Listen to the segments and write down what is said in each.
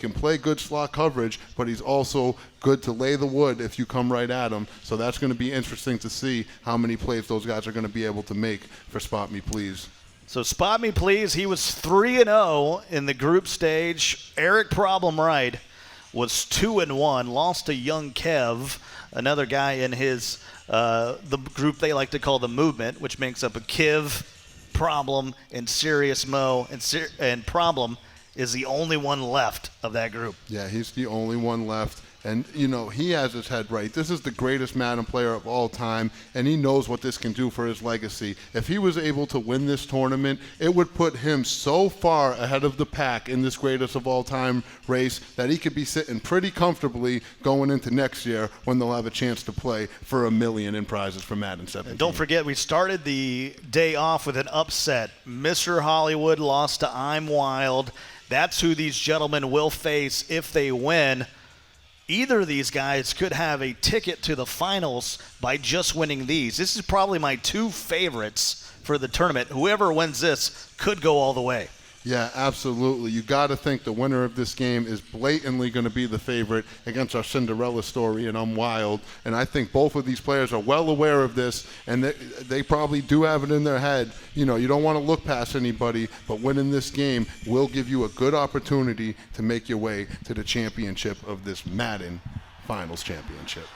can play good slot coverage, but he's also good to lay the wood if you come right at him. So that's going to be interesting to see how many plays those guys are going to be able to make for Spotmeplz. So Spotmeplz, he was 3-0 in the group stage. Eric Problem Right was 2-1, lost to Young Kev, another guy in his the group they like to call the Movement, which makes up a Kiv, Problem, and Serious Mo, and Problem is the only one left of that group. Yeah, he's the only one left. And, you know, he has his head right. This is the greatest Madden player of all time, and he knows what this can do for his legacy. If he was able to win this tournament, it would put him so far ahead of the pack in this greatest of all time race that he could be sitting pretty comfortably going into next year when they'll have a chance to play for $1 million in prizes for Madden 17. And don't forget, we started the day off with an upset. Mr. Hollywood lost to I'm Wild. That's who these gentlemen will face if they win. Either of these guys could have a ticket to the finals by just winning these. This is probably my two favorites for the tournament. Whoever wins this could go all the way. Yeah, absolutely. You got to think the winner of this game is blatantly going to be the favorite against our Cinderella story and I'm Wild. And I think both of these players are well aware of this, and they probably do have it in their head. You know, you don't want to look past anybody, but winning this game will give you a good opportunity to make your way to the championship of this Madden Finals Championship.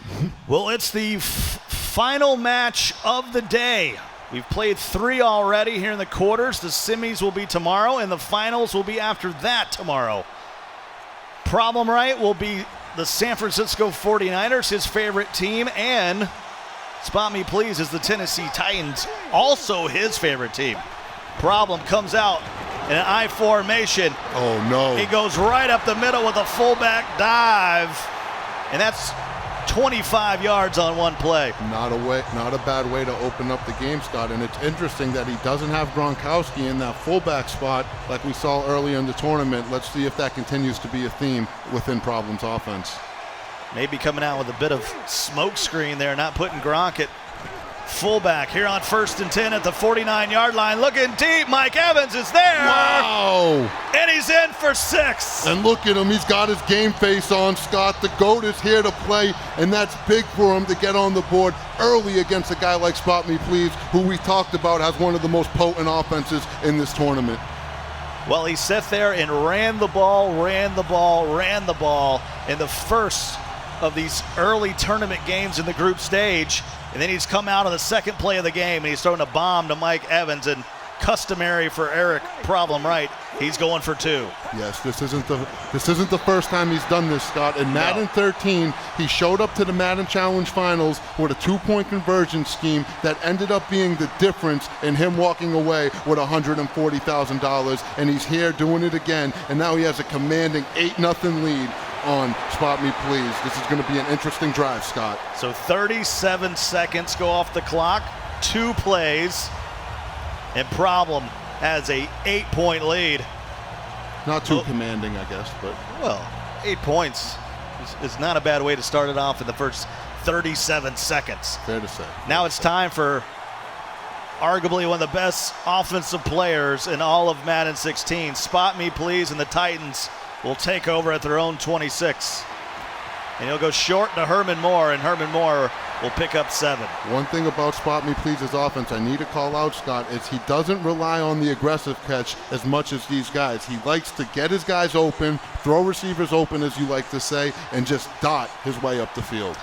Well, it's the final match of the day. We've played 3 already here in the quarters. The semis will be tomorrow, and the finals will be after that tomorrow. Problem Right will be the San Francisco 49ers, his favorite team, and Spotmeplz is the Tennessee Titans, also his favorite team. Problem comes out in an I formation. Oh, no. He goes right up the middle with a fullback dive, and that's 25 yards on one play. Not a bad way to open up the game, Scott. And it's interesting that he doesn't have Gronkowski in that fullback spot like we saw earlier in the tournament. Let's see if that continues to be a theme within Problem's offense. Maybe coming out with a bit of smoke screen there, not putting Gronk at fullback here on 1st and 10 at the 49-yard line. Looking deep, Mike Evans is there. Wow. And he's in for 6. And look at him, he's got his game face on, Scott. The GOAT is here to play, and that's big for him to get on the board early against a guy like Spotmeplz, who we talked about has one of the most potent offenses in this tournament. Well, he sat there and ran the ball in the first of these early tournament games in the group stage. And then he's come out on the second play of the game, and he's thrown a bomb to Mike Evans. And customary for Eric Problem Right, he's going for 2. Yes, this isn't the first time he's done this, Scott. In Madden 13, he showed up to the Madden Challenge Finals with a 2-point conversion scheme that ended up being the difference in him walking away with $140,000. And he's here doing it again, and now he has a commanding 8-0 lead on Spotmeplz. This is going to be an interesting drive, Scott. So 37 seconds go off the clock, 2 plays, and Problem has a 8-point lead. Not too commanding, I guess, but. Well, 8 points is not a bad way to start it off in the first 37 seconds. Fair to say. Now it's time for arguably one of the best offensive players in all of Madden 16. Spotmeplz and the Titans will take over at their own 26. And he'll go short to Herman Moore, and Herman Moore will pick up 7. One thing about Spotmeplz's offense I need to call out, Scott, is he doesn't rely on the aggressive catch as much as these guys. He likes to get his guys open, throw receivers open, as you like to say, and just dot his way up the field.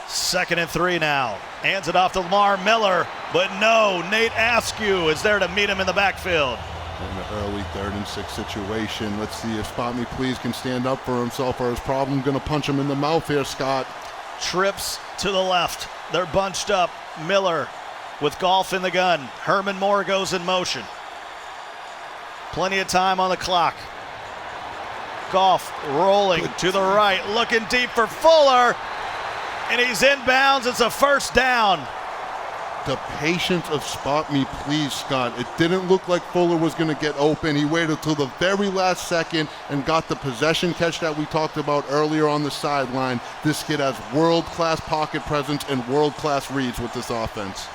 2nd and 3 now. Hands it off to Lamar Miller, but no, Nate Askew is there to meet him in the backfield. In the early 3rd and 6 situation. Let's see if Spotmeplz can stand up for himself, or is Problem going to punch him in the mouth here, Scott? Trips to the left. They're bunched up. Miller with Golf in the gun. Herman Moore goes in motion. Plenty of time on the clock. Golf rolling to the right, looking deep for Fuller, and he's inbounds. It's a 1st down. The patience of Spotmeplz, Scott. It didn't look like Fuller was going to get open. He waited till the very last second and got the possession catch that we talked about earlier on the sideline. This kid has world-class pocket presence and world-class reads with this offense.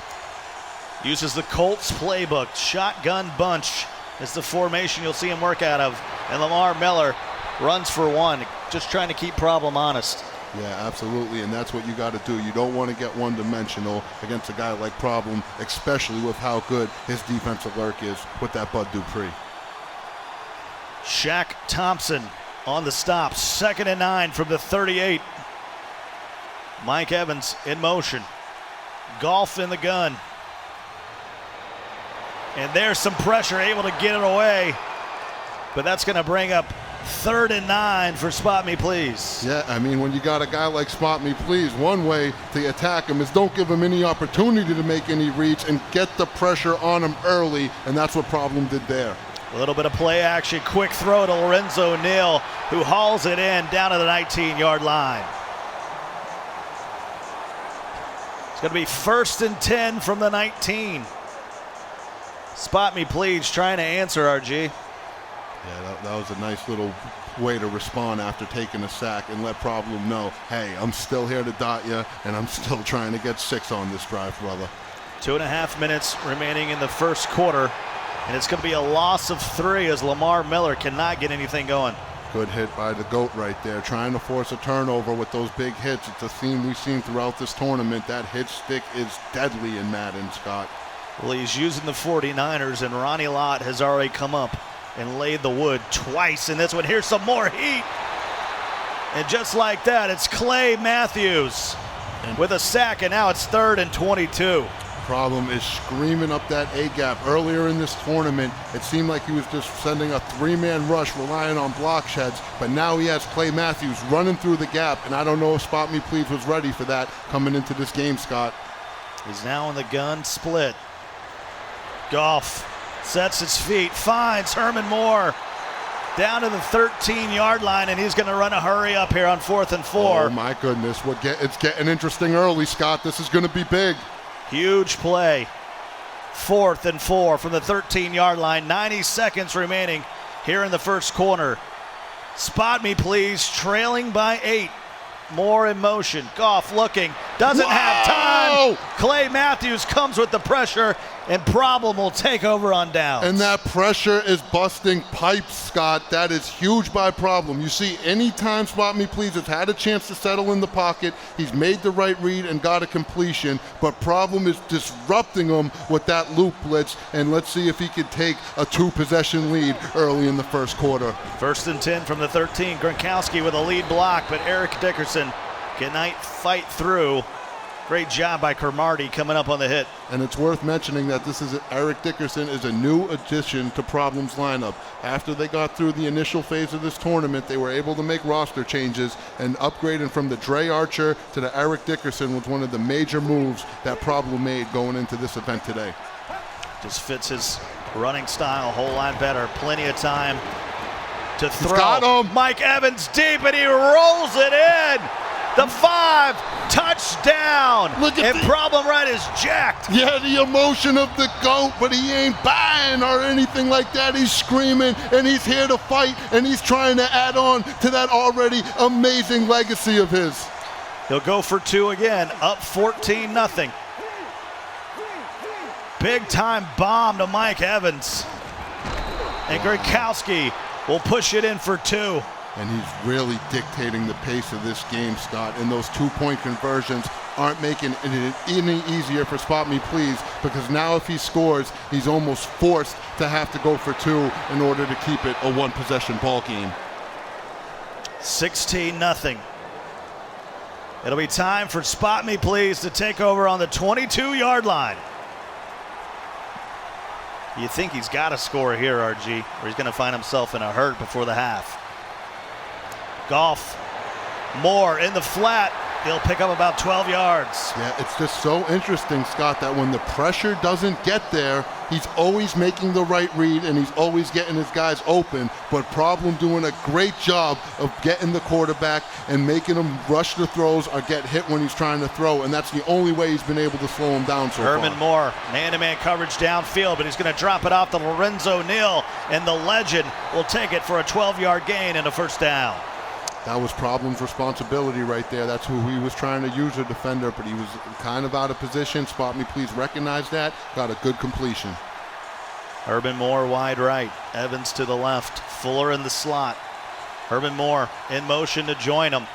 Uses the Colts playbook. Shotgun bunch is the formation you'll see him work out of. And Lamar Miller runs for one, just trying to keep Problem honest. Yeah, absolutely, and that's what you got to do. You don't want to get one-dimensional against a guy like Problem, especially with how good his defensive lurk is with that Bud Dupree. Shaq Thompson on the stop, 2nd and 9 from the 38. Mike Evans in motion. Golf in the gun. And there's some pressure, able to get it away. But that's going to bring up 3rd and 9 for Spotmeplz. Yeah, I mean, when you got a guy like Spotmeplz, one way to attack him is don't give him any opportunity to make any reads and get the pressure on him early, and that's what Problem did there. A little bit of play action, quick throw to Lorenzo Neal, who hauls it in down to the 19-yard line. It's going to be 1st and 10 from the 19. Spotmeplz trying to answer, RG. Yeah, that was a nice little way to respond after taking a sack and let Problem know, hey, I'm still here to dot you, and I'm still trying to get 6 on this drive, brother. 2.5 minutes remaining in the first quarter, and it's going to be a loss of 3 as Lamar Miller cannot get anything going. Good hit by the GOAT right there, trying to force a turnover with those big hits. It's a theme we've seen throughout this tournament. That hit stick is deadly in Madden, Scott. Well, he's using the 49ers, and Ronnie Lott has already come up and laid the wood twice in this one. Here's some more heat. And just like that, it's Clay Matthews with a sack, and now it's 3rd and 22. Problem is screaming up that A-gap. Earlier in this tournament, it seemed like he was just sending a 3-man rush, relying on block sheds, but now he has Clay Matthews running through the gap, and I don't know if Spotmeplz was ready for that coming into this game, Scott. He's now in the gun split. Goff sets his feet, finds Herman Moore down to the 13-yard line, and he's going to run a hurry up here on 4th and 4. Oh, my goodness. It's getting interesting early, Scott. This is going to be big. Huge play. 4th and 4 from the 13-yard line. 90 seconds remaining here in the first quarter. Spotmeplz trailing by 8. Moore in motion. Goff looking. Doesn't have time. Clay Matthews comes with the pressure, and Problem will take over on downs. And that pressure is busting pipes, Scott. That is huge by Problem. You see, anytime Spotmeplz has had a chance to settle in the pocket, he's made the right read and got a completion, but Problem is disrupting him with that loop blitz, and let's see if he can take a 2-possession lead early in the first quarter. 1st and 10 from the 13. Gronkowski with a lead block, but Eric Dickerson cannot fight through. Great job by Cromartie coming up on the hit. And it's worth mentioning that Eric Dickerson is a new addition to Problem's lineup. After they got through the initial phase of this tournament, they were able to make roster changes, and upgrading from the Dre Archer to the Eric Dickerson was one of the major moves that Problem made going into this event today. Just fits his running style a whole lot better. Plenty of time to throw. He's got him. Mike Evans deep, and he rolls it in. The 5, touchdown. Look at and Problem right is jacked. Yeah, the emotion of the GOAT, but he ain't buying or anything like that. He's screaming, and he's here to fight, and he's trying to add on to that already amazing legacy of his. He'll go for 2 again, up 14-0. Big time bomb to Mike Evans. And Gronkowski will push it in for 2. And he's really dictating the pace of this game, Scott. And those 2-point conversions aren't making it any easier for Spotmeplz, because now if he scores, he's almost forced to have to go for 2 in order to keep it a 1-possession ball game. 16-0. It'll be time for Spotmeplz to take over on the 22-yard line. You think he's got to score here, RG, or he's going to find himself in a hurt before the half. Goff, Moore in the flat. He'll pick up about 12 yards. Yeah, it's just so interesting, Scott, that when the pressure doesn't get there, he's always making the right read and he's always getting his guys open. But Problem doing a great job of getting the quarterback and making him rush the throws or get hit when he's trying to throw. And that's the only way he's been able to slow him down so far. Herman Moore, man-to-man coverage downfield, but he's going to drop it off to Lorenzo Neal, and the legend will take it for a 12-yard gain and a first down. That was Problem's responsibility right there. That's who he was trying to use, a defender, but he was kind of out of position. Spotmeplz recognized that, got a good completion. Urban Moore wide right, Evans to the left, Fuller in the slot. Herman Moore in motion to join him.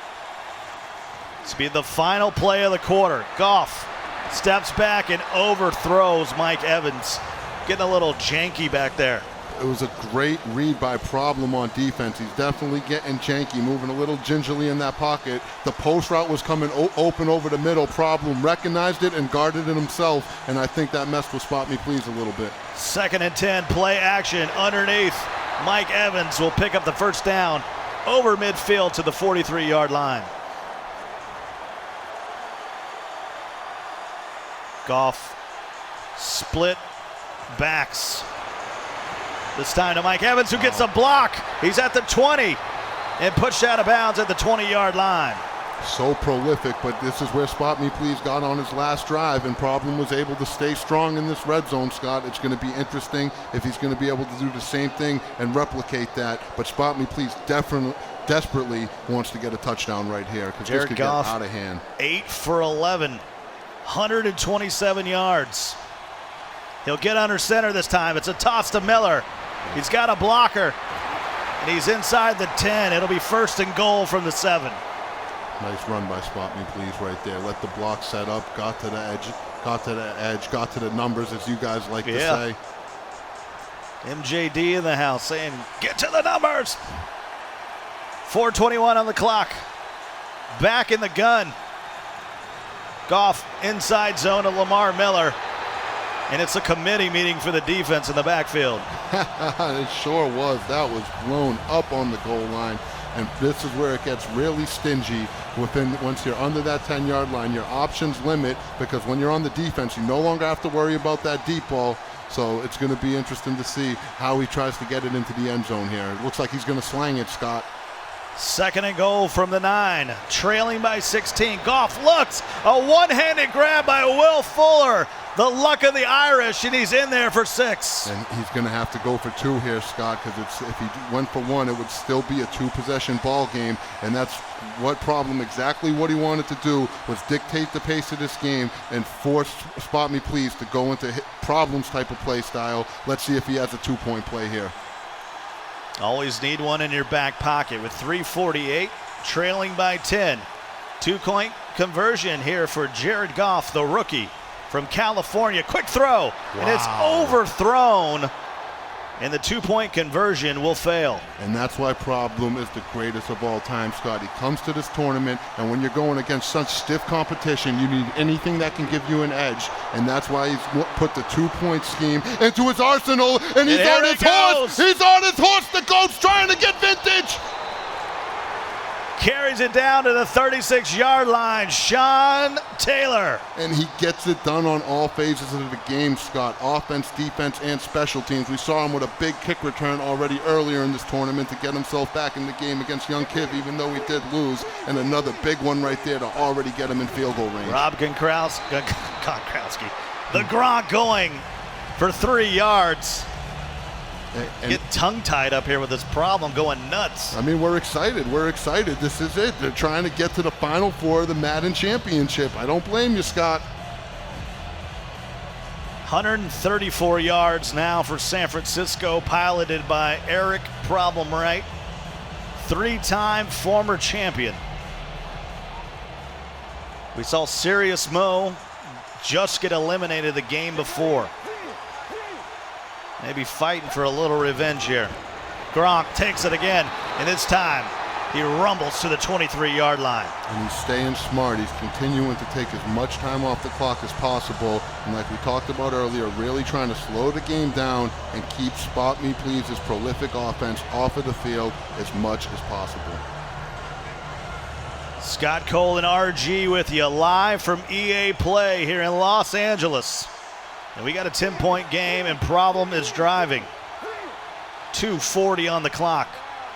This will be the final play of the quarter. Goff steps back and overthrows Mike Evans. Getting a little janky back there. It was a great read by Problem on defense. He's definitely getting janky, moving a little gingerly in that pocket. The post route was coming open over the middle. Problem recognized it and guarded it himself, and I think that messed with Spotmeplz a little bit. 2nd and 10, play action underneath. Mike Evans will pick up the first down over midfield to the 43-yard line. Goff split backs. This time to Mike Evans, who gets a block. He's at the 20 and pushed out of bounds at the 20-yard line. So prolific, but this is where Spotmeplz got on his last drive, and Problem was able to stay strong in this red zone, Scott. It's going to be interesting if he's going to be able to do the same thing and replicate that, but Spotmeplz desperately wants to get a touchdown right here because this could Goff, get out of hand. 8 for 11, 127 yards. He'll get under center this time. It's a toss to Miller. He's got a blocker, and he's inside the 10. It'll be 1st and goal from the 7. Nice run by Spotmeplz right there. Let the block set up, got to the edge, got to the numbers, as you guys like to say. MJD in the house saying, get to the numbers. 4:21 on the clock. Back in the gun. Goff inside zone of Lamar Miller. And it's a committee meeting for the defense in the backfield. It sure was. That was blown up on the goal line. And this is where it gets really stingy. Once you're under that 10-yard line, your options limit, because when you're on the defense, you no longer have to worry about that deep ball. So it's going to be interesting to see how he tries to get it into the end zone here. It looks like he's going to slang it, Scott. 2nd and goal from the 9, trailing by 16. Goff looks, a one-handed grab by Will Fuller. The luck of the Irish, and he's in there for 6. And he's going to have to go for 2 here, Scott, because if he went for 1, it would still be a 2-possession ball game, and that's exactly what he wanted to do, was dictate the pace of this game and force Spotmeplz to go into Problems type of play style. Let's see if he has a 2-point play here. Always need one in your back pocket with 3:48, trailing by 10. 2-point conversion here for Jared Goff, the rookie from California. Quick throw, and it's overthrown, and the 2-point conversion will fail. And that's why Problem is the greatest of all time, Scott. He comes to this tournament, and when you're going against such stiff competition, you need anything that can give you an edge, and that's why he's put the 2-point scheme into his arsenal, and he's on his horse! He's on his horse! The GOAT's trying to get vintage! Carries it down to the 36-yard line, Sean Taylor. And he gets it done on all phases of the game, Scott. Offense, defense, and special teams. We saw him with a big kick return already earlier in this tournament to get himself back in the game against Young Kiv, even though he did lose. And another big one right there to already get him in field goal range. Rob Gronkowski, the Gronk going for 3 yards. And get tongue-tied up here with this Problem going nuts. I mean, we're excited. This is it. They're trying to get to the Final Four of the Madden Championship. I don't blame you, Scott. 134 yards now for San Francisco, piloted by Eric Problem Wright, 3-time former champion. We saw Serious Mo just get eliminated the game before. Maybe fighting for a little revenge here. Gronk takes it again, and this time he rumbles to the 23-yard line. And he's staying smart. He's continuing to take as much time off the clock as possible. And like we talked about earlier, really trying to slow the game down and keep Spotmeplz's prolific offense off of the field as much as possible. Scott Cole and RG with you live from EA Play here in Los Angeles. And we got a 10-point game, and Problem is driving. 2:40 on the clock.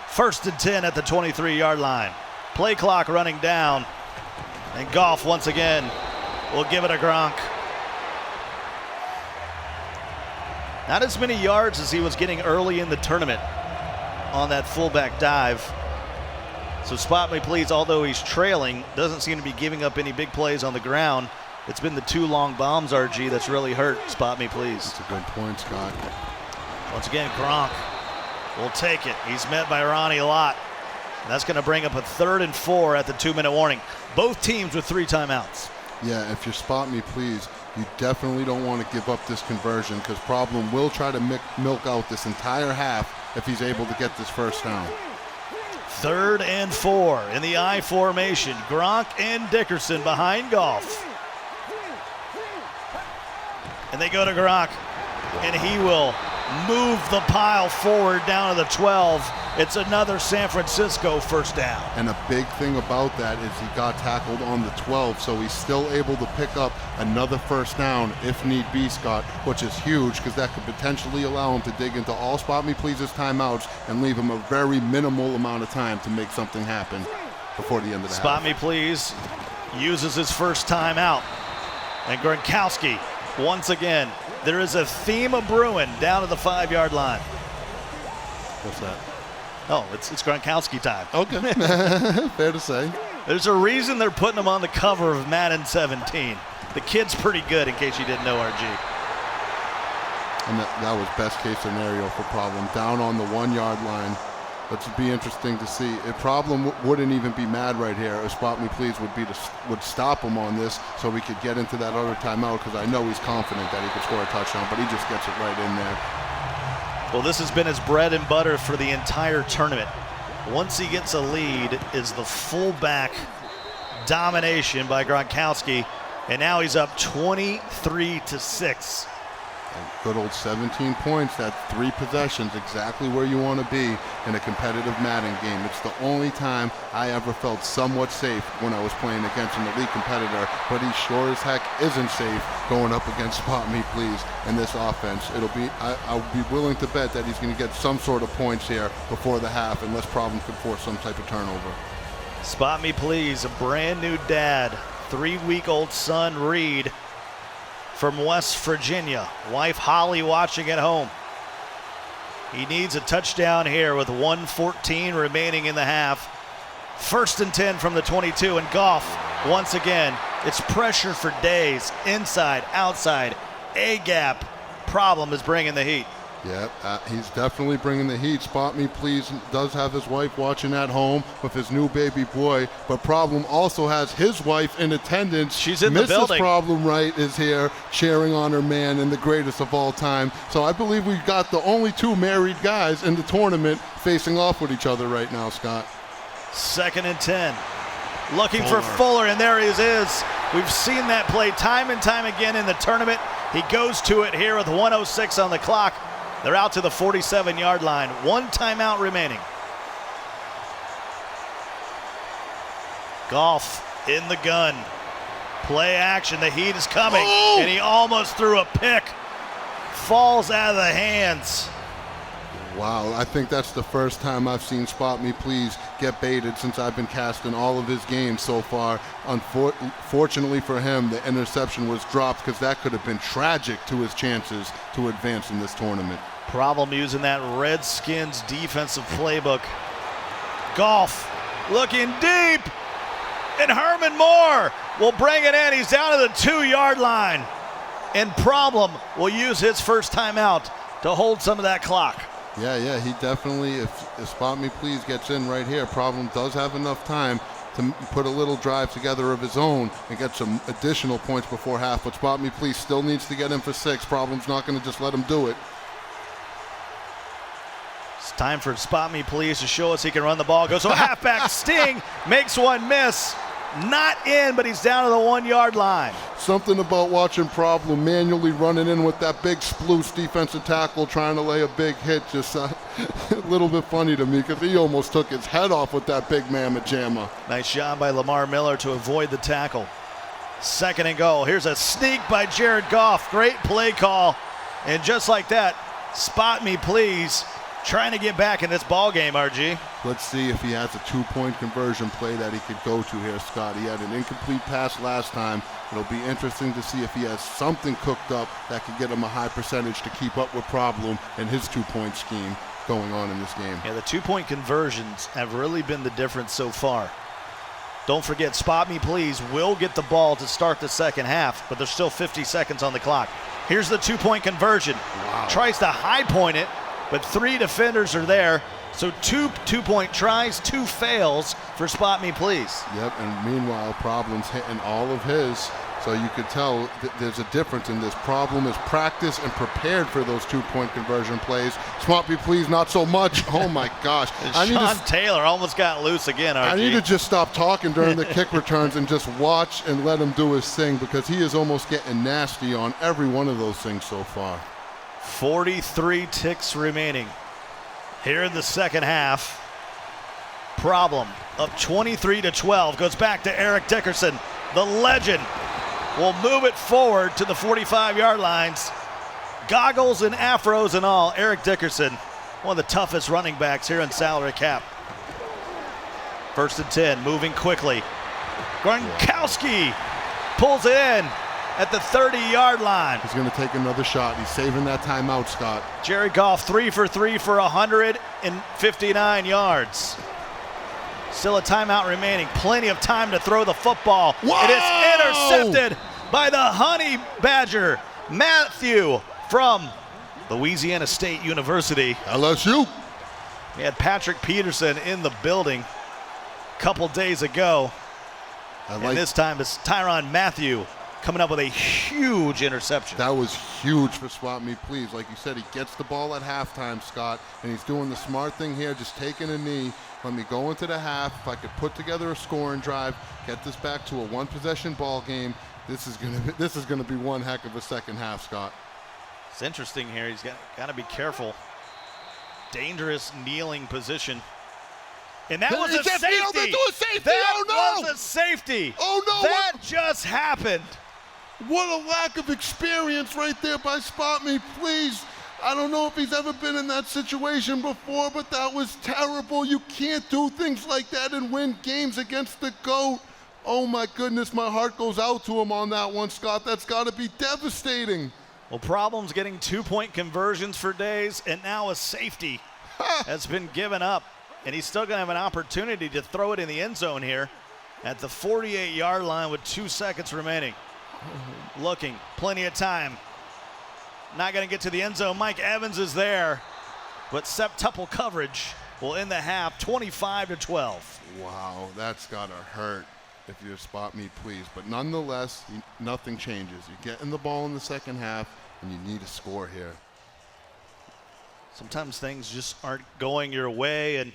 1st and 10 at the 23-yard line. Play clock running down. And Goff once again will give it a Gronk. Not as many yards as he was getting early in the tournament on that fullback dive. So Spotmeplz, although he's trailing, doesn't seem to be giving up any big plays on the ground. It's been the 2 long bombs, RG, that's really hurt Spotmeplz. That's a good point, Scott. Once again, Gronk will take it. He's met by Ronnie Lott. That's going to bring up a 3rd and 4 at the 2-minute warning. Both teams with 3 timeouts. Yeah, if you spot me, please, you definitely don't want to give up this conversion because Problem will try to milk out this entire half if he's able to get this first down. 3rd and 4 in the I formation. Gronk and Dickerson behind Goff. And they go to Gronk, and he will move the pile forward down to the 12. It's another San Francisco first down. And a big thing about that is he got tackled on the 12, so he's still able to pick up another first down if need be, Scott, which is huge because that could potentially allow him to dig into all Spot Me Please's timeouts and leave him a very minimal amount of time to make something happen before the end of the Spot half. Me Please uses his first timeout. And Gronkowski, once again, there is a theme of brewing down to the 5-yard line. What's that? Oh, it's Gronkowski time. Okay, fair to say. There's a reason they're putting him on the cover of Madden 17. The kid's pretty good, in case you didn't know, RG. And that was best case scenario for Problem. Down on the 1-yard line. Which would be interesting to see. If Problem wouldn't even be mad right here, a Spot Me Please would stop him on this so we could get into that other timeout because I know he's confident that he could score a touchdown, but he just gets it right in there. Well, this has been his bread and butter for the entire tournament. Once he gets a lead is the fullback domination by Gronkowski, and now he's up 23-6. Good old 17 points, that's 3 possessions, exactly where you want to be in a competitive Madden game. It's the only time I ever felt somewhat safe when I was playing against an elite competitor, but he sure as heck isn't safe going up against Spot Me Please in this offense. I'll be willing to bet that he's going to get some sort of points here before the half unless Problem could force some type of turnover. Spot Me Please, a brand new dad, 3-week-old son Reed from West Virginia. Wife Holly watching at home. He needs a touchdown here with 1:14 remaining in the half. 1st and 10 from the 22, and Goff, once again, it's pressure for days. Inside, outside, A-gap. Problem is bringing the heat. Yeah, he's definitely bringing the heat. Spot Me Please does have his wife watching at home with his new baby boy, but Problem also has his wife in attendance. She's in the building. Mrs. Problem Right is here cheering on her man and the greatest of all time. So I believe we've got the only 2 married guys in the tournament facing off with each other right now, Scott. 2nd and 10. Looking for Fuller, and there he is. We've seen that play time and time again in the tournament. He goes to it here with 1:06 on the clock. They're out to the 47-yard line. 1 timeout remaining. Goff in the gun. Play action. The heat is coming. Oh! And he almost threw a pick. Falls out of the hands. Wow, I think that's the first time I've seen Spot Me Please get baited since I've been casting all of his games so far. Unfortunately for him, the interception was dropped because that could have been tragic to his chances to advance in this tournament. Problem using that Redskins defensive playbook. Goff looking deep, and Herman Moore will bring it in. He's down to the 2-yard line, and Problem will use his first timeout to hold some of that clock. Yeah, he definitely, if Spot Me Please gets in right here, Problem does have enough time to put a little drive together of his own and get some additional points before half, but Spot Me Please still needs to get in for 6. Problem's not going to just let him do it. It's time for Spot Me Please to show us he can run the ball. Goes to a halfback sting, makes one miss. Not in, but he's down to the 1-yard line. Something about watching Problem manually running in with that big sploose defensive tackle trying to lay a big hit just a little bit funny to me because he almost took his head off with that big mamma jamma. Nice job by Lamar Miller to avoid the tackle. 2nd and goal. Here's a sneak by Jared Goff. Great play call. And just like that, Spot Me Please trying to get back in this ball game, RG. Let's see if he has a 2-point conversion play that he could go to here, Scott. He had an incomplete pass last time. It'll be interesting to see if he has something cooked up that could get him a high percentage to keep up with Problem and his 2-point scheme going on in this game. Yeah, the 2-point conversions have really been the difference so far. Don't forget, Spot Me Please will get the ball to start the second half, but there's still 50 seconds on the clock. Here's the 2-point conversion. Wow. Tries to high point it, but 3 defenders are there. So two-point tries, 2 fails for Spot Me Please. Yep, and meanwhile, Problem's hitting all of his. So you could tell there's a difference in this. Problem is practiced and prepared for those 2-point conversion plays. Spot Me Please, not so much. Oh my gosh. Sean Taylor almost got loose again, RG. I need to just stop talking during the kick returns and just watch and let him do his thing, because he is almost getting nasty on every one of those things so far. 43 ticks remaining here in the second half. Problem up 23-12, goes back to Eric Dickerson. The legend will move it forward to the 45-yard lines. Goggles and afros and all. Eric Dickerson, one of the toughest running backs here in salary cap. 1st and 10, moving quickly. Gronkowski pulls it in at the 30-yard line. He's going to take another shot. He's saving that timeout, Scott. Jared Goff 3 for 3 for 159 yards. Still a timeout remaining. Plenty of time to throw the football. Whoa! It is intercepted by the Honey Badger, Matthew from Louisiana State University. LSU. We had Patrick Peterson in the building a couple days ago. And this time it's Tyrann Mathieu coming up with a huge interception. That was huge for Spot Me Please. Like you said, he gets the ball at halftime, Scott, and he's doing the smart thing here, just taking a knee. Let me go into the half. If I could put together a scoring drive, get this back to a 1-possession ball game, this is gonna be one heck of a second half, Scott. It's interesting here. He's got to be careful. Dangerous kneeling position. And that was a safety. That was a safety. Oh no! That just happened. What a lack of experience right there by Spot Me Please. I don't know if he's ever been in that situation before, but that was terrible. You can't do things like that and win games against the GOAT. Oh my goodness, my heart goes out to him on that one, Scott. That's got to be devastating. Well, Problem's getting 2-point conversions for days, and now a safety has been given up. And he's still going to have an opportunity to throw it in the end zone here at the 48-yard line with 2 seconds remaining. Looking, plenty of time. Not going to get to the end zone. Mike Evans is there, but septuple coverage will end the half 25-12. Wow, that's got to hurt if you Spot Me Please. But nonetheless, nothing changes. You're getting the ball in the second half, and you need a score here. Sometimes things just aren't going your way, and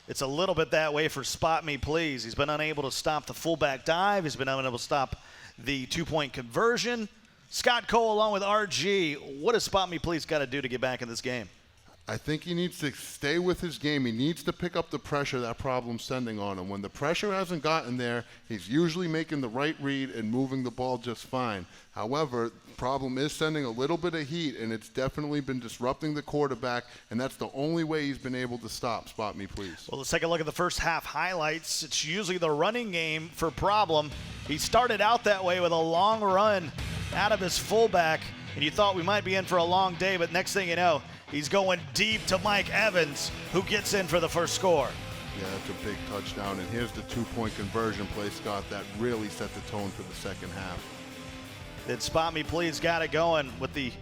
it's a little bit that way for Spot Me Please. He's been unable to stop the fullback dive. He's been unable to stop the 2-point conversion. Scott Cole along with RG. What does Spot Me Please got to do to get back in this game? I think he needs to stay with his game. He needs to pick up the pressure that Problem's sending on him. When the pressure hasn't gotten there, he's usually making the right read and moving the ball just fine. However, Problem is sending a little bit of heat, and it's definitely been disrupting the quarterback, and that's the only way he's been able to stop Spot Me Please. Well, let's take a look at the first half highlights. It's usually the running game for Problem. He started out that way with a long run out of his fullback, and you thought we might be in for a long day, but next thing you know, he's going deep to Mike Evans, who gets in for the first score. Yeah, that's a big touchdown, and here's the 2-point conversion play, Scott, that really set the tone for the second half. Then Spot Me Please got it going with the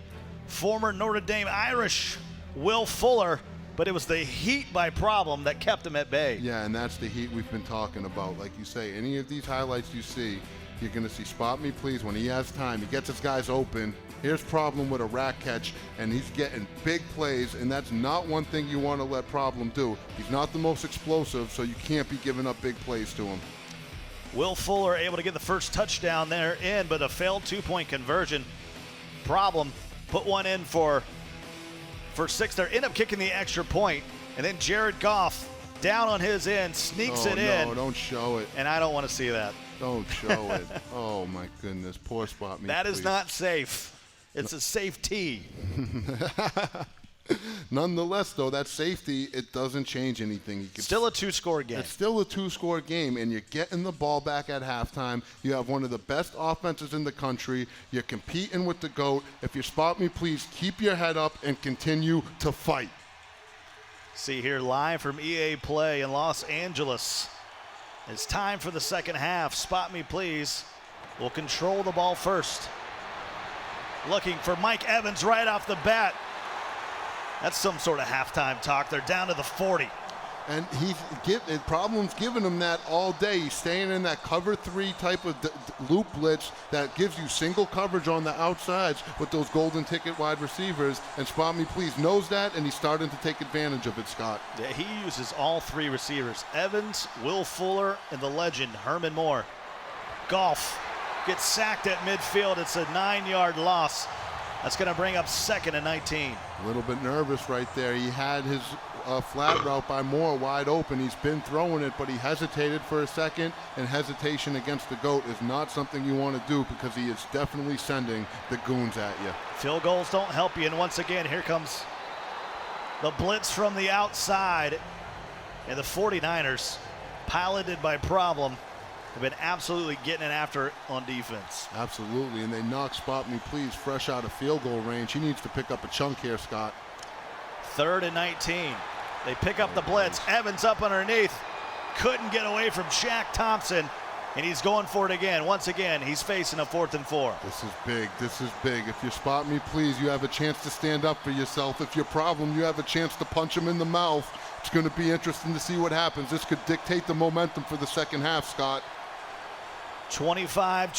former Notre Dame Irish Will Fuller, but it was the heat by Problem that kept him at bay. Yeah, and that's the heat we've been talking about. Like you say, any of these highlights you see, you're going to see Spot Me Please when he has time. He gets his guys open. Here's Problem with a rack catch, and he's getting big plays, and that's not one thing you want to let Problem do. He's not the most explosive, so you can't be giving up big plays to him. Will Fuller able to get the first touchdown there in, but a failed 2-point conversion. Problem put one in for 6 there. End up kicking the extra point, and then Jared Goff down on his end, sneaks it in. No, don't show it. And I don't want to see that. Don't show it. Oh, my goodness. Poor Spot Me That Please. is not safe. It's a safety. Nonetheless, though, that safety, it doesn't change anything. Still a 2-score game. It's still a 2-score game, and you're getting the ball back at halftime. You have one of the best offenses in the country. You're competing with the GOAT. If you Spot Me Please, keep your head up and continue to fight. See here live from EA Play in Los Angeles. It's time for the second half. Spot Me Please will control the ball first. Looking for Mike Evans right off the bat. That's some sort of halftime talk. They're down to the 40. And problems giving him that all day. He's staying in that cover 3 type of loop blitz that gives you single coverage on the outsides with those golden ticket wide receivers. And Spotmeplz knows that, and he's starting to take advantage of it, Scott. Yeah, he uses all 3 receivers. Evans, Will Fuller, and the legend, Herman Moore. Goff gets sacked at midfield. It's a 9-yard loss. That's going to bring up 2nd and 19. A little bit nervous right there. He had his flat route by Moore wide open. He's been throwing it, but he hesitated for a second, and hesitation against the GOAT is not something you want to do because he is definitely sending the goons at you. Field goals don't help you, and once again, here comes the blitz from the outside, and the 49ers, piloted by Problem, have been absolutely getting it after it on defense. Absolutely, and they knock Spotmeplz fresh out of field goal range. He needs to pick up a chunk here, Scott. 3rd and 19. They pick up the blitz. Evans up underneath. Couldn't get away from Shaq Thompson, and he's going for it again. Once again, he's facing a 4th and 4. This is big. This is big. If you Spotmeplz, you have a chance to stand up for yourself. If you're Problem, you have a chance to punch him in the mouth. It's going to be interesting to see what happens. This could dictate the momentum for the second half, Scott. 25-12.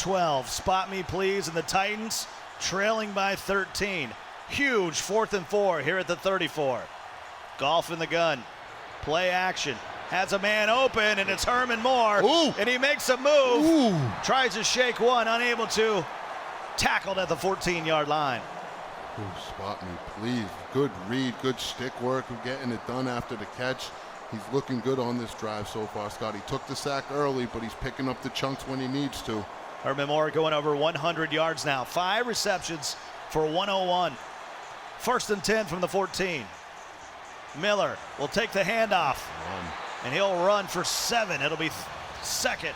Spotmeplz and the Titans trailing by 13. Huge 4th and 4 here at the 34. Goff in the gun. Play action. Has a man open, and it's Herman Moore. Ooh. And he makes a move. Ooh. Tries to shake one, unable to. Tackled at the 14-yard line. Ooh, Spotmeplz. Good read, good stick work of getting it done after the catch. He's looking good on this drive so far, Scott. He took the sack early, but he's picking up the chunks when he needs to. Herman Moore going over 100 yards now. 5 receptions for 101. 1st and 10 from the 14. Miller will take the handoff, and he'll run for 7. It'll be 2nd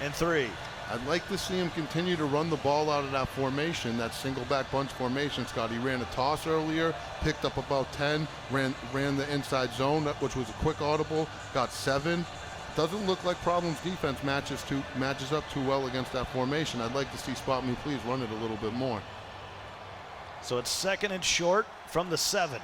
and 3. I'd like to see him continue to run the ball out of that formation, that single back bunch formation, Scott. He ran a toss earlier, picked up about 10, ran the inside zone, which was a quick audible, got 7. Doesn't look like Problem's defense matches up too well against that formation. I'd like to see Spotmeplz run it a little bit more. So it's 2nd and short from the 7.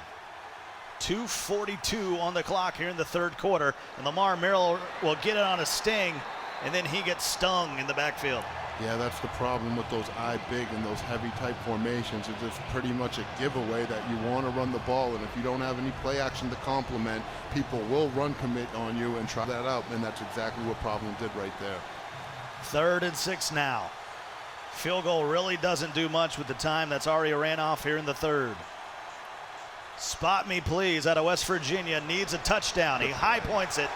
2:42 on the clock here in the 3rd quarter, and Lamar Miller will get it on a sting, and then he gets stung in the backfield. Yeah, that's the problem with those eye big and those heavy type formations. It's just pretty much a giveaway that you want to run the ball, and if you don't have any play action to complement, people will run commit on you and try that out, and that's exactly what Problem did right there. 3rd and 6 now. Field goal really doesn't do much with the time that's already ran off here in the 3rd. Spotmeplz out of West Virginia needs a touchdown. He high points it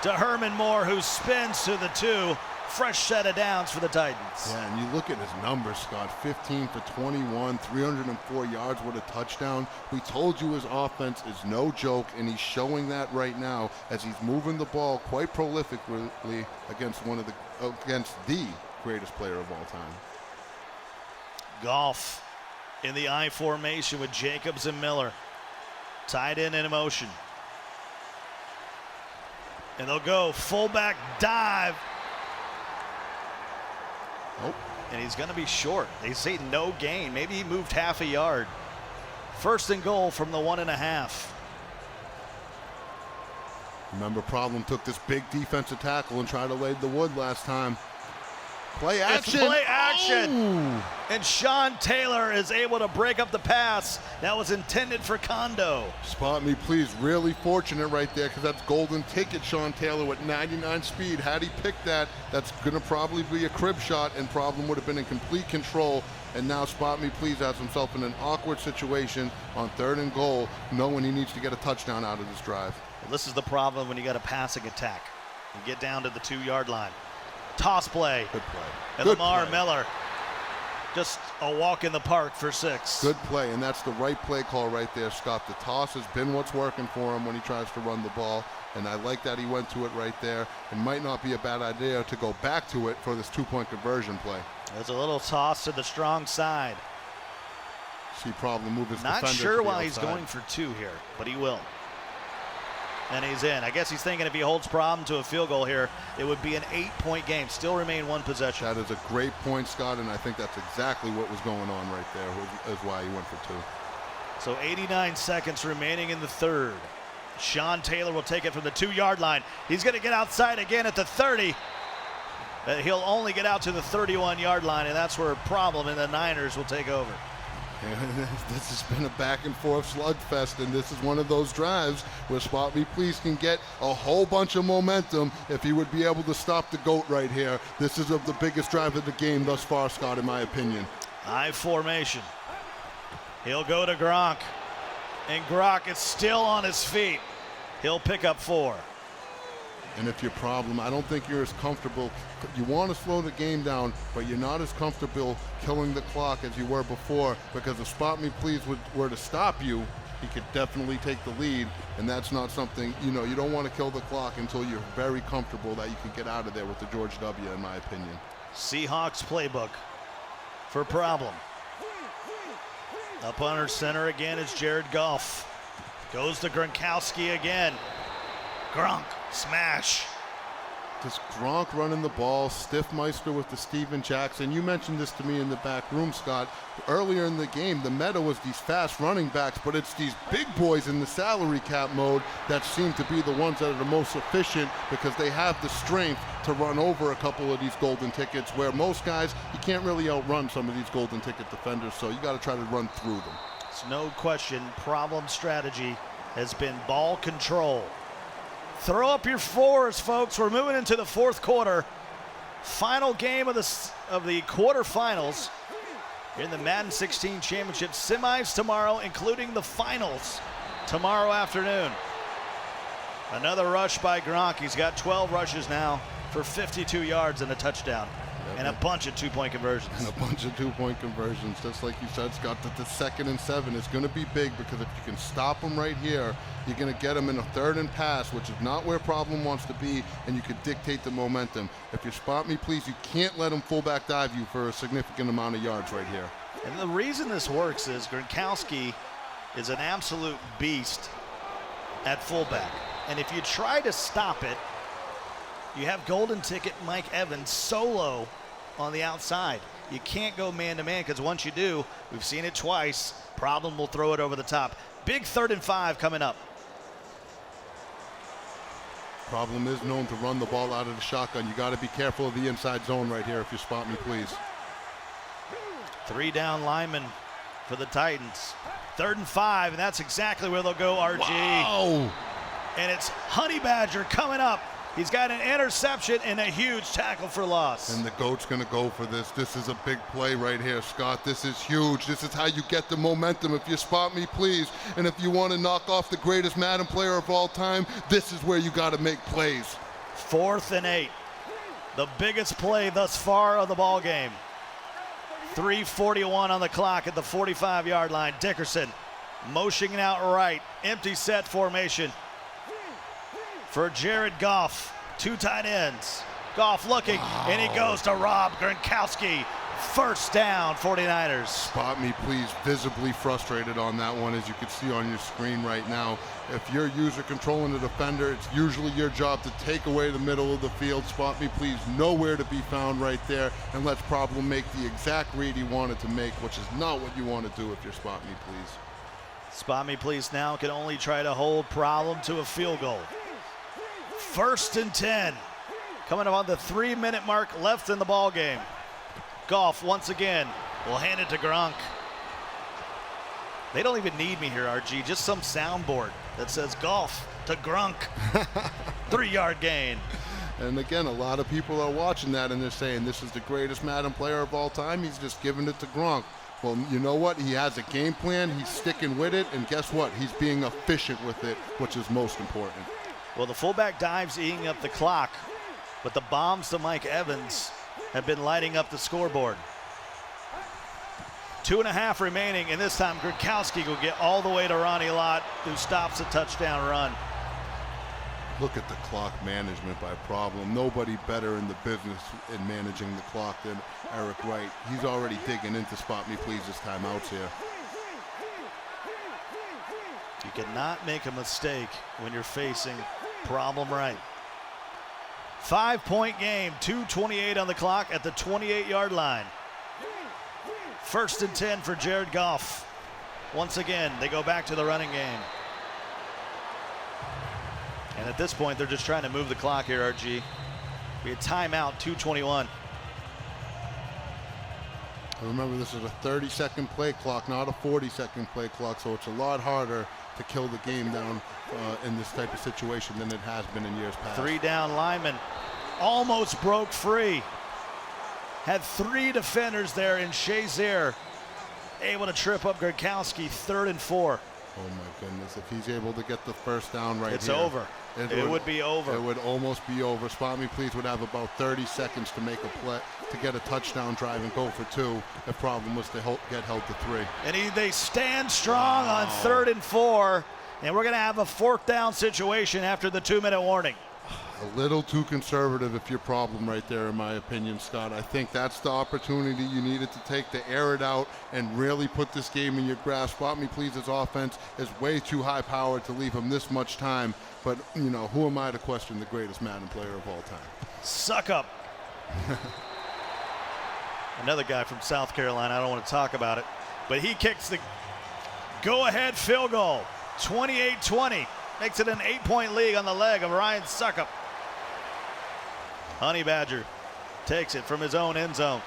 to Herman Moore, who spins to the 2. Fresh set of downs for the Titans. Yeah, and you look at his numbers, Scott. 15 for 21, 304 yards with a touchdown. We told you his offense is no joke, and he's showing that right now as he's moving the ball quite prolifically against the greatest player of all time. Goff in the I formation with Jacobs and Miller. Tied in motion. And they'll go fullback dive. Oh. And he's going to be short. They say no gain. Maybe he moved half a yard. 1st and goal from the 1.5. Remember, Problem took this big defensive tackle and tried to lay the wood last time. Play action. It's play action. Ooh. And Sean Taylor is able to break up the pass that was intended for Kondo. Spotmeplz, really fortunate right there because that's golden ticket Sean Taylor with 99 speed. Had he picked that, that's going to probably be a crib shot, and Problem would have been in complete control. And now Spotmeplz has himself in an awkward situation on 3rd and goal, knowing he needs to get a touchdown out of this drive. Well, this is the problem when you got a passing attack. You get down to the 2-yard line. Toss play. Good play. And Good Lamar play. Miller, just a walk in the park for 6. Good play, and that's the right play call right there, Scott. The toss has been what's working for him when he tries to run the ball, and I like that he went to it right there. It might not be a bad idea to go back to it for this 2-point conversion play. There's a little toss to the strong side. See Problem move his defender Not to sure the why he's outside. going for 2 here, but he will. And he's in. I guess he's thinking if he holds Problem to a field goal here, it would be an 8-point game. Still remain 1 possession. That is a great point, Scott, and I think that's exactly what was going on right there, is why he went for 2. So 89 seconds remaining in the 3rd. Sean Taylor will take it from the 2-yard line. He's going to get outside again at the 30. He'll only get out to the 31-yard line, and that's where a problem, and the Niners will take over. This has been a back and forth slugfest, and this is one of those drives where Spotmeplz can get a whole bunch of momentum if he would be able to stop the GOAT right here. This is the biggest drive of the game thus far, Scott, in my opinion. I formation. He'll go to Gronk, and Gronk is still on his feet. He'll pick up 4. And if your problem, I don't think you're as comfortable. You want to slow the game down, but you're not as comfortable killing the clock as you were before, because if Spotmeplz were to stop you, he could definitely take the lead, and that's not something, you don't want to kill the clock until you're very comfortable that you can get out of there with the George W., in my opinion. Seahawks playbook for problem. Up under center again is Jared Goff. Goes to Gronkowski again. Gronk, smash. Just Gronk running the ball, Stiffmeister with the Steven Jackson. You mentioned this to me in the back room, Scott. Earlier in the game, the meta was these fast running backs, but it's these big boys in the salary cap mode that seem to be the ones that are the most efficient because they have the strength to run over a couple of these golden tickets, where most guys, you can't really outrun some of these golden ticket defenders, so you got to try to run through them. It's no question, problem strategy has been ball control. Throw up your 4s, folks. We're moving into the 4th quarter. Final game of the quarterfinals in the Madden 16 Championship. Semis tomorrow, including the finals tomorrow afternoon. Another rush by Gronk. He's got 12 rushes now for 52 yards and a touchdown. And a bunch of 2-point conversions. And a bunch of 2-point conversions. Just like you said, Scott, that the 2nd and 7 is going to be big, because if you can stop them right here, you're going to get them in a 3rd and pass, which is not where problem wants to be, and you can dictate the momentum. If you Spotmeplz, you can't let him fullback dive you for a significant amount of yards right here. And the reason this works is Gronkowski is an absolute beast at fullback. And if you try to stop it, you have golden ticket Mike Evans solo on the outside. You can't go man-to-man, because once you do, we've seen it twice, problem will throw it over the top. Big 3rd and 5 coming up. Problem is known to run the ball out of the shotgun. You got to be careful of the inside zone right here if you Spotmeplz. 3 down linemen for the Titans. 3rd and 5, and that's exactly where they'll go, RG. Wow. And it's Honey Badger coming up. He's got an interception and a huge tackle for loss. And the GOAT's going to go for this. This is a big play right here, Scott. This is huge. This is how you get the momentum if you Spotmeplz. And if you want to knock off the greatest Madden player of all time, this is where you got to make plays. 4th and 8. The biggest play thus far of the ball game. 3:41 on the clock at the 45-yard line. Dickerson motioning out right. Empty set formation for Jared Goff. 2 tight ends. Goff looking, and he goes to Rob Gronkowski. 1st down, 49ers. Spotmeplz visibly frustrated on that one, as you can see on your screen right now. If you're user controlling the defender, it's usually your job to take away the middle of the field. Spotmeplz nowhere to be found right there, and lets problem make the exact read he wanted to make, which is not what you want to do if you're Spotmeplz. Spotmeplz now can only try to hold problem to a field goal. 1st and 10. Coming up on the 3-minute mark left in the ball game. Goff once again will hand it to Gronk. They don't even need me here, RG. Just some soundboard that says Goff to Gronk. 3-yard gain. And again, a lot of people are watching that and they're saying this is the greatest Madden player of all time. He's just giving it to Gronk. Well, you know what? He has a game plan. He's sticking with it. And guess what? He's being efficient with it, which is most important. Well, the fullback dives eating up the clock, but the bombs to Mike Evans have been lighting up the scoreboard. 2.5 remaining, and this time Gronkowski will get all the way to Ronnie Lott, who stops a touchdown run. Look at the clock management by problem. Nobody better in the business in managing the clock than Eric Wright. He's already digging into Spotmeplz's timeouts here. You cannot make a mistake when you're facing problem right. 5-point game, 2:28 on the clock at the 28-yard line. 1st and 10 for Jared Goff. Once again, they go back to the running game. And at this point, they're just trying to move the clock here, RG. We had timeout, 2:21. Remember, this is a 30-second play clock, not a 40-second play clock, so it's a lot harder to kill the game down in this type of situation than it has been in years past. 3 down linemen almost broke free. Had 3 defenders there in Shazier, able to trip up Gronkowski, 3rd and 4. Oh my goodness, if he's able to get the first down right It's here. over. It would be over. It would almost be over. Spotmeplz would have about 30 seconds to make a play, to get a touchdown drive and go for 2. The problem was to get held to 3. And they stand strong on 3rd and 4, and we're going to have a 4th down situation after the 2-minute warning. A little too conservative if your problem right there, in my opinion, Scott. I think that's the opportunity you needed to take to air it out and really put this game in your grasp. Spotmeplz's offense is way too high powered to leave him this much time. But, you know, who am I to question the greatest Madden player of all time? Suck up. Another guy from South Carolina, I don't want to talk about it, but he kicks the go-ahead field goal, 28-20. Makes it an 8-point lead on the leg of Ryan Suckup. Honey Badger takes it from his own end zone.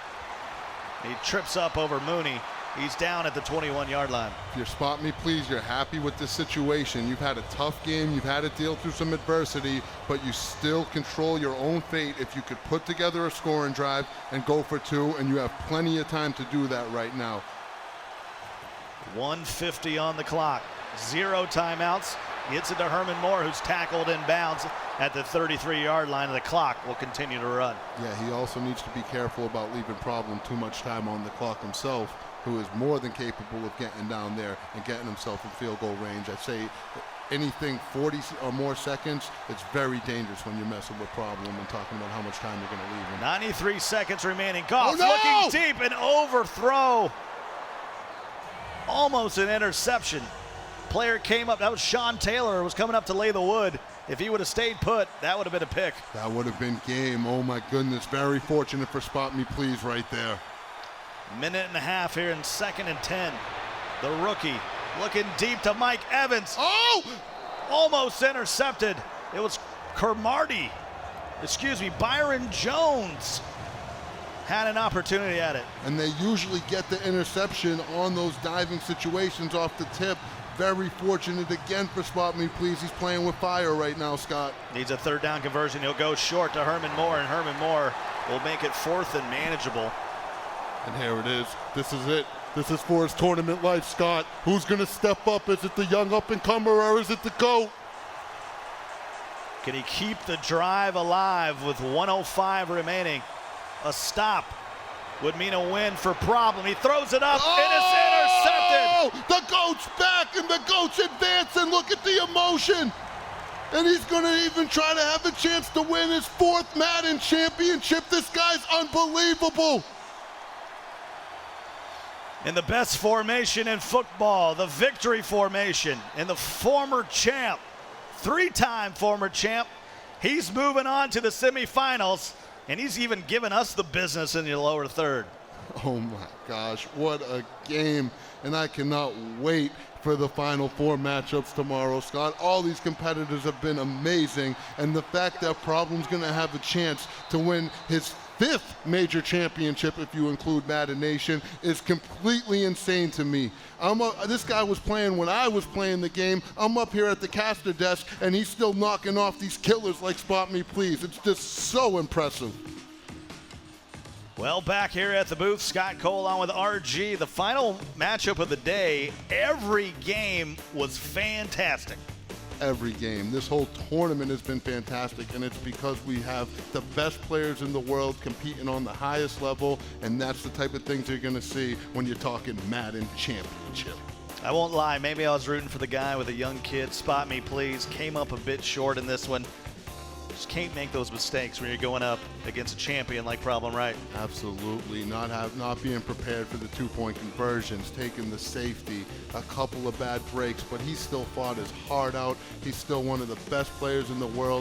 He trips up over Mooney. He's down at the 21-yard line. If you're Spotmeplz, you're happy with this situation. You've had a tough game. You've had to deal through some adversity, but you still control your own fate if you could put together a scoring drive and go for 2, and you have plenty of time to do that right now. 1:50 on the clock. 0 timeouts. Gets it to Herman Moore, who's tackled in bounds at the 33-yard line, and the clock will continue to run. Yeah, he also needs to be careful about leaving Problem too much time on the clock himself, who is more than capable of getting down there and getting himself in field goal range. I'd say anything 40 or more seconds, it's very dangerous when you're messing with Problem and talking about how much time you're going to leave him. 93 seconds remaining. Goff no! looking deep, and overthrow. Almost an interception. Player came up, that was Sean Taylor, was coming up to lay the wood. If he would have stayed put, that would have been a pick. That would have been game. Oh my goodness, very fortunate for Spotmeplz right there. Minute and a half here in 2nd and 10. The rookie looking deep to Mike Evans. Oh! Almost intercepted. It was Byron Jones had an opportunity at it. And they usually get the interception on those diving situations off the tip. Very fortunate again for Spotmeplz. He's playing with fire right now, Scott. Needs a 3rd down conversion. He'll go short to Herman Moore, and Herman Moore will make it 4th and manageable. And here it is. This is it. This is for his tournament life, Scott. Who's going to step up? Is it the young up-and-comer or is it the GOAT? Can he keep the drive alive with 1:05 remaining? A stop would mean a win for Problem. He throws it up, and it's intercepted. The GOAT's back, and the GOAT's advancing. Look at the emotion. And he's going to even try to have a chance to win his 4th Madden championship. This guy's unbelievable. In the best formation in football, the victory formation, and the former champ, 3-time former champ, he's moving on to the semifinals, and he's even given us the business in the lower 3rd. Oh my gosh, what a game. And I cannot wait for the Final 4 matchups tomorrow, Scott. All these competitors have been amazing, and the fact that Problem's going to have a chance to win his 5th major championship, if you include Madden Nation, is completely insane to me. This guy was playing when I was playing the game. I'm up here at the caster desk, and he's still knocking off these killers like Spotmeplz. It's just so impressive. Well, back here at the booth, Scott Cole on with RG. The final matchup of the day, every game was fantastic. Every game. This whole tournament has been fantastic, and it's because we have the best players in the world competing on the highest level, and that's the type of things you're going to see when you're talking Madden Championship. I won't lie, maybe I was rooting for the guy with a young kid. Spotmeplz came up a bit short in this one. Just can't make those mistakes when you're going up against a champion like Problem, right? Absolutely. Not being prepared for the 2-point conversions, taking the safety, a couple of bad breaks, but he still fought his heart out. He's still one of the best players in the world.